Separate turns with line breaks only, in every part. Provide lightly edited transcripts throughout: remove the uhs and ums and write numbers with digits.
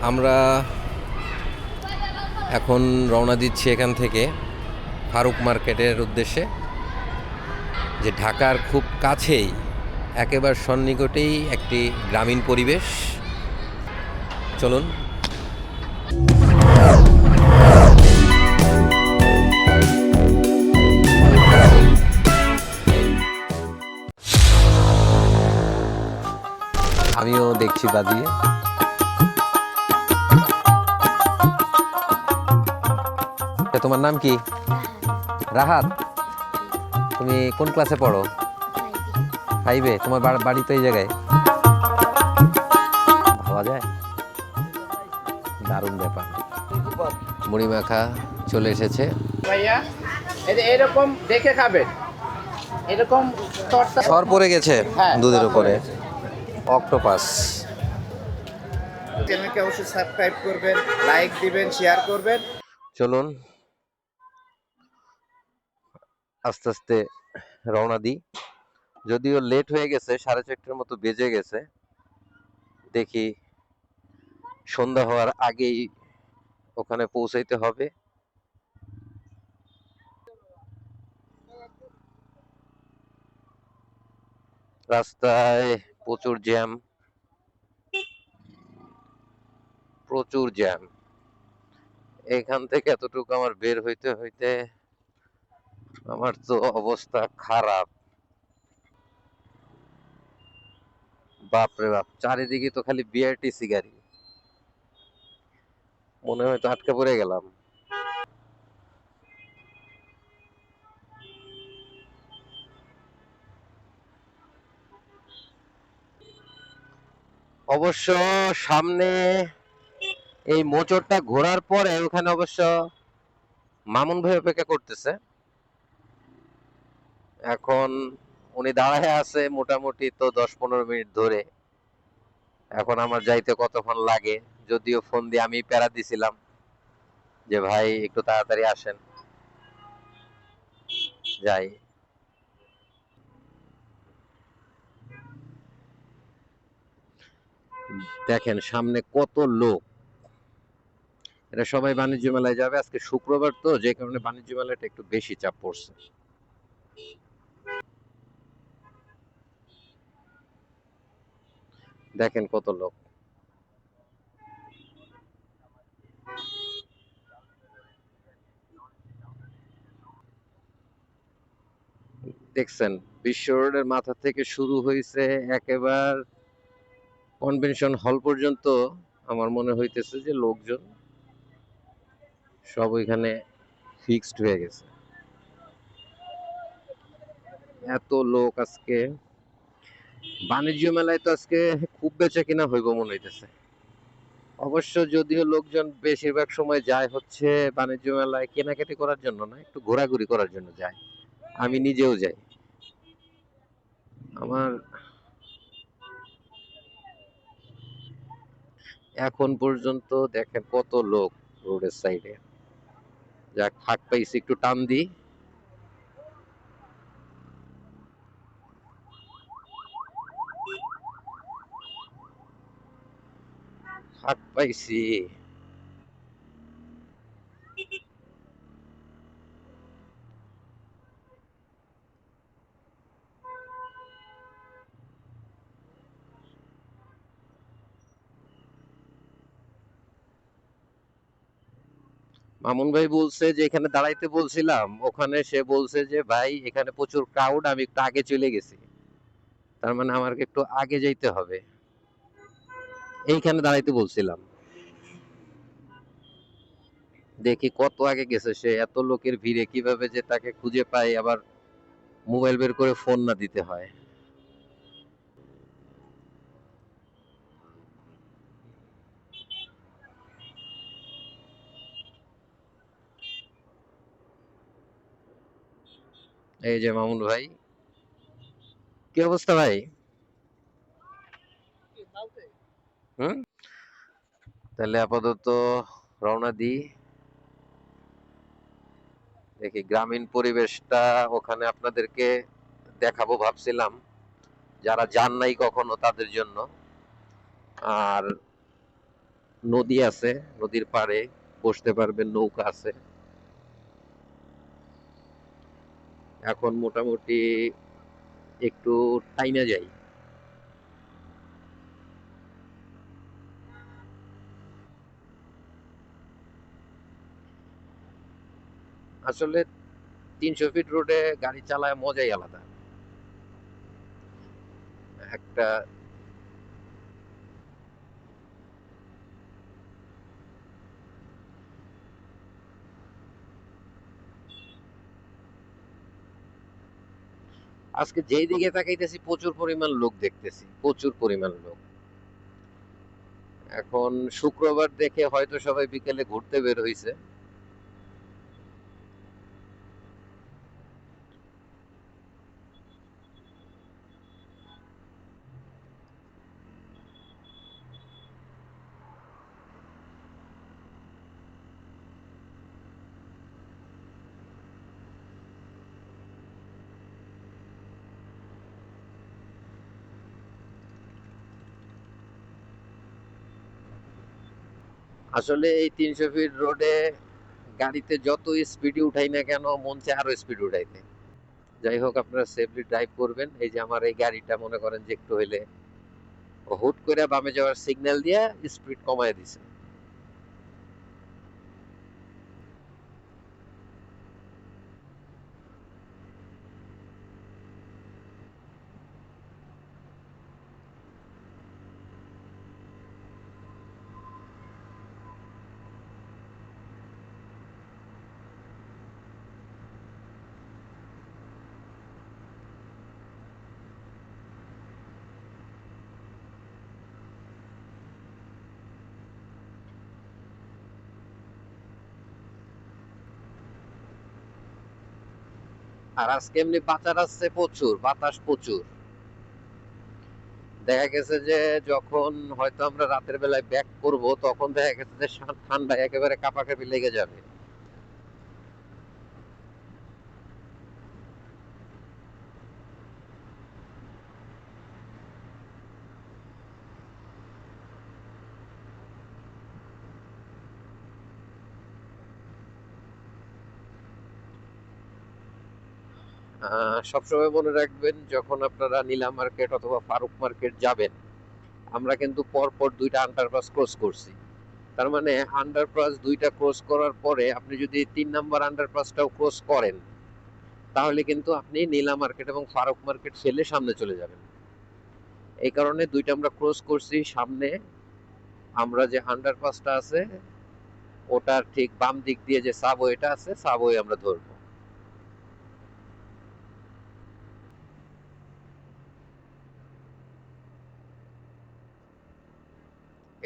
আমরা এখন রওনা দিচ্ছি এখান থেকে ফারুক মার্কেটের উদ্দেশ্যে, যে ঢাকার খুব কাছেই একেবারে সন্নিকটেই একটি গ্রামীণ পরিবেশ। চলুন। আমিও দেখছি বাদিয়ে। তোমার নাম কি? রাহাত। তুমি কোন ক্লাসে পড়ো? 5-এ। তোমার বাড়ি তো এই জায়গায়? ভাবা যায়, দারুণ ব্যাপার। মুড়ি মাখা চলে এসেছে
ভাইয়া, এরকম দেখে খাবেন, এরকম তরটা
সর পড়ে গেছে
হ্যাঁ,
দুধের
সর
উপরে।
পড়ে গেছে।
অক্টোপাস।
চ্যানেলকে অবশ্যই সাবস্ক্রাইব করবেন, লাইক দিবেন, শেয়ার করবেন।
চলুন আস্তে আস্তে রওনা দিই। যদিও লেট হয়ে গেছে, 4:30টার মতো বেজে গেছে। দেখি সন্ধ্যা হওয়ার আগেই ওখানে পৌঁছাইতে হবে। রাস্তায় প্রচুর জ্যাম, প্রচুর জ্যাম। এখান থেকে এতটুকু আমার বের হইতে হইতে আমার তো অবস্থা খারাপ। বাপরে বাপ, চারিদিকে তো খালি বিআরটিসি গাড়ি, মনে হয় তো আটকে পড়ে গেলাম। অবশ্য সামনে এই মোচড়টা ঘোরার পরে ওখানে অবশ্য মামুন ভাই অপেক্ষা করতেছে। এখন উনি দাঁড়ায় আছে মোটামুটি তো 10-15 মিনিট ধরে। এখন আমার যাইতে কতক্ষণ লাগে, যদিও ফোন দিয়ে আমি প্যারা দিছিলাম যে ভাই একটু তাড়াতাড়ি আসেন, যাই। দেখেন সামনে কত লোক। এটা সবাই বাণিজ্য মেলায় যাবে, আজকে শুক্রবার তো, যে কারণে বাণিজ্য মেলাটা একটু বেশি চাপ পড়ছে। দেখেন কত লোক। দেখছেন বিশ্ব রোডের মাথা থেকে শুরু হয়েছে একেবারে কনভেনশন হল পর্যন্ত। আমার মনে হইতেছে যে লোকজন সব ওইখানে ফিক্সড হয়ে গেছে। এত লোক আজকে বাণিজ্য মেলায়, তো আজকে খুব বেচা কিনা হইব মনে হইতেছে। অবশ্য যদিও লোকজন বেশিরভাগ সময় যায় হচ্ছে বাণিজ্য মেলায় কেনাকাটি করার জন্য না, একটু ঘোরাঘুরি করার জন্য যায়। আমি নিজেও যাই। আমার এখন পর্যন্ত দেখেন কত লোক রোডের সাইডে। যাক, ফাঁক পাইছি, একটু টান দিই। ফাঁক পাইছি। মামুন ভাই বলছে যে এখানে দাঁড়াইতে বলছিলাম, ওখানে সে বলছে যে ভাই এখানে প্রচুর ক্রাউড, আমি একটু আগে চলে গেছি। তার মানে আমাকে একটু আগে যাইতে হবে। এইখানে দাঁড়াইতে বলছিলাম। দেখি কত আগে গেছে সে। এত লোকের ভিড়ে কিভাবে যে তাকে খুঁজে পাই, আবার মোবাইল বের করে ফোন না দিতে হয়। এই যে মামুন ভাই, কি অবস্থা ভাই? হুম। তাহলে আপাতত রওনা দিই। দেখি গ্রামীণ পরিবেশটা ওখানে আপনাদেরকে দেখাবো ভাবছিলাম, যারা যান নাই কখনো তাদের জন্য। আর নদী আছে, নদীর পাড়ে বসতে পারবেন, নৌকা আছে। এখন মোটামুটি একটু টাইনা যাই। আসলে 300 ফিট রোডে গাড়ি চালায় মজাই আলাদা একটা। আজকে যেই দিকে তাকাইতেছি প্রচুর পরিমাণ লোক দেখতেছি, প্রচুর পরিমাণ লোক। এখন শুক্রবার দেখে হয়তো সবাই বিকেলে ঘুরতে বের হইছে। আসলে এই 300 ফিট রোডে গাড়িতে যত স্পিডে উঠাই না কেন, মন চায় আরো স্পিড উঠাইতে। যাই হোক, আপনারা সেফলি ড্রাইভ করবেন। এই যে আমার এই গাড়িটা মনে করেন যে একটু হইলে হুট করে বামে যাওয়ার সিগন্যাল দিয়ে স্পিড কমায় দিছে। আর আজকে এমনি বাতাস আসছে প্রচুর, বাতাস প্রচুর। দেখা গেছে যে যখন হয়তো আমরা রাতের বেলায় ব্যাক করব, তখন দেখা গেছে যে ঠান্ডায় একেবারে কাঁপাকাঁপি লেগে যাবে। সবসময় মনে রাখবেন, যখন আপনারা নীলা মার্কেট অথবা ফারুক মার্কেট যাবেন, আমরা কিন্তু পরপর দুইটা আন্ডারপাস ক্রস করছি। তার মানে আন্ডারপাস দুইটা ক্রস করার পরে আপনি যদি 3 নাম্বার আন্ডারপাসটাও ক্রস করেন, তাহলে কিন্তু আপনি নীলা মার্কেট এবং ফারুক মার্কেট ফেলে সামনে চলে যাবেন। এই কারণে দুইটা আমরা ক্রস করছি। সামনে আমরা যে আন্ডারপাসটা আছে, ওটার ঠিক বাম দিক দিয়ে যে সাবওয়েটা আছে, সাবওয়ে আমরা ধরবো।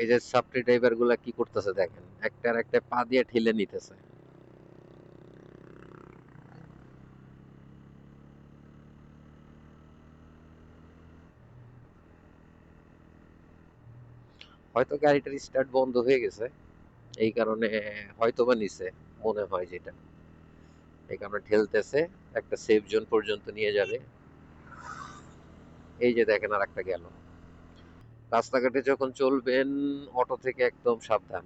এই যে সাবট্রি ড্রাইভার গুলা কি করতেছে দেখেন, একটার একটা পা দিয়ে ঠেলে নিতেছে। হয়তো গাড়িটার স্টার্ট বন্ধ হয়ে গেছে, এই কারণে হয়তো বা নিছে, মনে হয় যেটা। এই কারণে ঠেলতেছে, একটা সেফ জোন পর্যন্ত নিয়ে যাবে। এই যে দেখেন আর একটা গেল। রাস্তাঘাটে যখন চলবেন, অটো থেকে একদম সাবধান।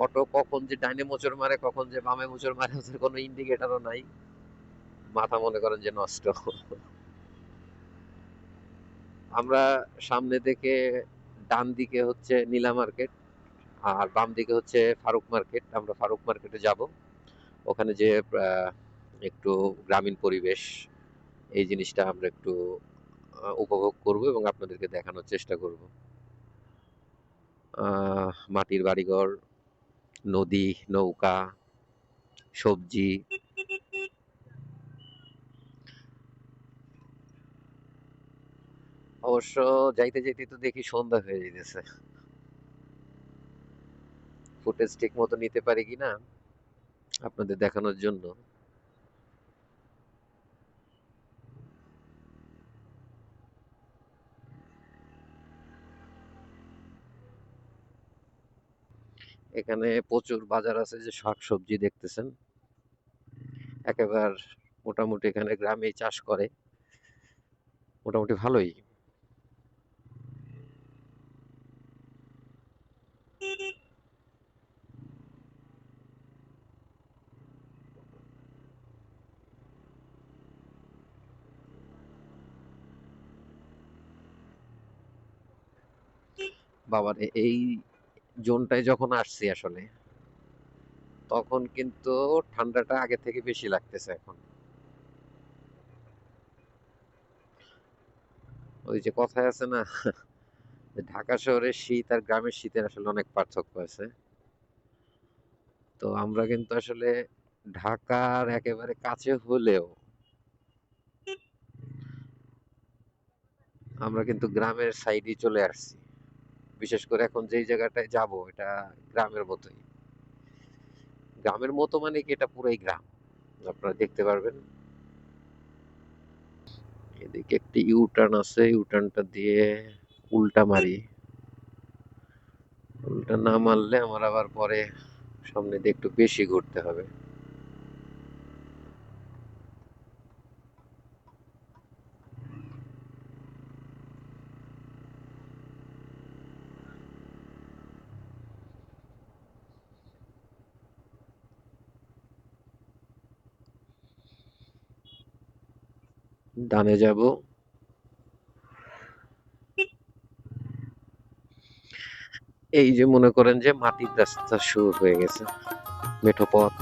অটো কখন যে ডাইনে মোচড় মারে, কখন যে বামে মোচড় মারে, ওদের কোনো ইন্ডিকেটরও নাই। মাথা মনে করেন যে নষ্ট। আমরা সামনে থেকে ডান দিকে হচ্ছে নীলা মার্কেট, আর বাম দিকে হচ্ছে ফারুক মার্কেট। আমরা ফারুক মার্কেটে যাব। ওখানে যে একটু গ্রামীণ পরিবেশ, এই জিনিসটা আমরা একটু উপভোগ করব এবং আপনাদেরকে দেখানোর চেষ্টা করব। মাটির বাড়িঘর, নদী, নৌকা, সবজি। অবশ্য যাইতে যাইতে তো দেখি সন্ধ্যা হয়ে যেতেছে। ফুটেজ ঠিক মতো নিতে পারি কিনা আপনাদের দেখানোর জন্য। এখানে প্রচুর বাজার আছে, যে শাক সবজি দেখতেছেন একেবারে মোটামুটি এখানে গ্রামে চাষ করে, মোটামুটি ভালোই। বাবারে এই জোনটায় যখন আসছি আসলে তখন কিন্তু ঠান্ডাটা আগে থেকে বেশি লাগতেছে এখন। ওই যে কথায় আছে না যে ঢাকা শহরের শীত আর গ্রামের শীতের আসলে অনেক পার্থক্য আছে। তো আমরা কিন্তু আসলে ঢাকার একেবারে কাছে হলেও আমরা কিন্তু গ্রামের সাইডে চলে আসছি। বিশেষ করে এখন যেই জায়গাটায় যাব এটা গ্রামের মতোই। গ্রামের মতো মানে কি এটা পুরাই গ্রাম। আপনারা দেখতে পারবেন। এদিকে একটি ইউ টার্ন আছে, ইউ টার্নটা দিয়ে উল্টা মারি। উল্টা না মারলে আমার আবার পরে সামনে দিয়ে একটু বেশি ঘুরতে হবে। ডানে যাব। এই যে মনে করেন যে মাটির রাস্তা শুরু হয়ে গেছে, মেঠো পথ।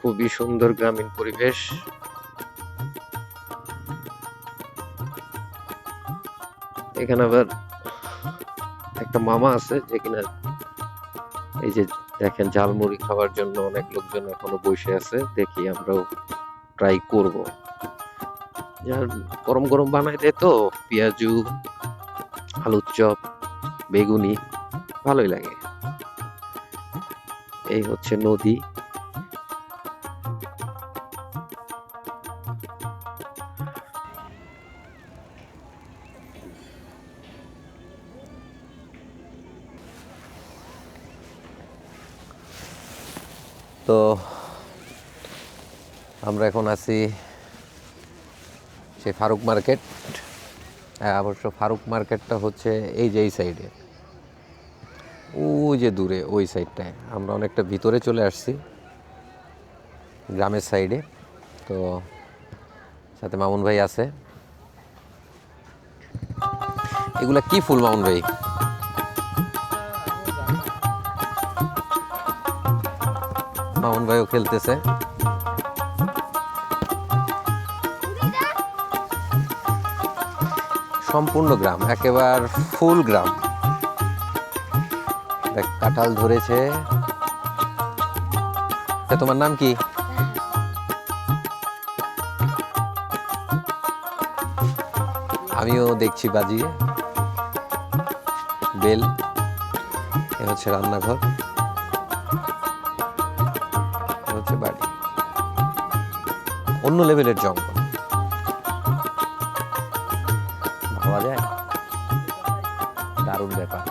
খুবই সুন্দর গ্রামীণ পরিবেশ। এখানে আবার একটা মামা আছে যে কিনা এই যে দেখেন ঝালমুড়ি খাওয়ার জন্য অনেক লোকজন এখনো বসে আছে। দেখি আমরাও ট্রাই করব। যার গরম গরম বানাই দেয় তো পেঁয়াজু, আলুর চপ, বেগুনি, ভালোই লাগে। এই হচ্ছে নদী। তো আমরা এখন আছি সেই ফারুক মার্কেট। অবশ্য ফারুক মার্কেটটা হচ্ছে এই যে এই সাইডে, ওই যে দূরে ওই সাইডটায়। আমরা অনেকটা ভিতরে চলে আসছি গ্রামের সাইডে। তো সাথে মামুন ভাই আছে। এগুলা কি ফুল মামুন ভাই? মামুন ভাইও খেলতেছে। সম্পূর্ণ গ্রাম, একেবারে ফুল গ্রাম। দেখ কাঁঠাল ধরেছে। তোমার নাম কি? আমিও দেখছি বাজিয়ে বেল। এ হচ্ছে রান্নাঘর, এ হচ্ছে বাড়ি। অন্য লেভেলের জঙ্গল, ভাবা যায়। দারুণ ব্যাপার।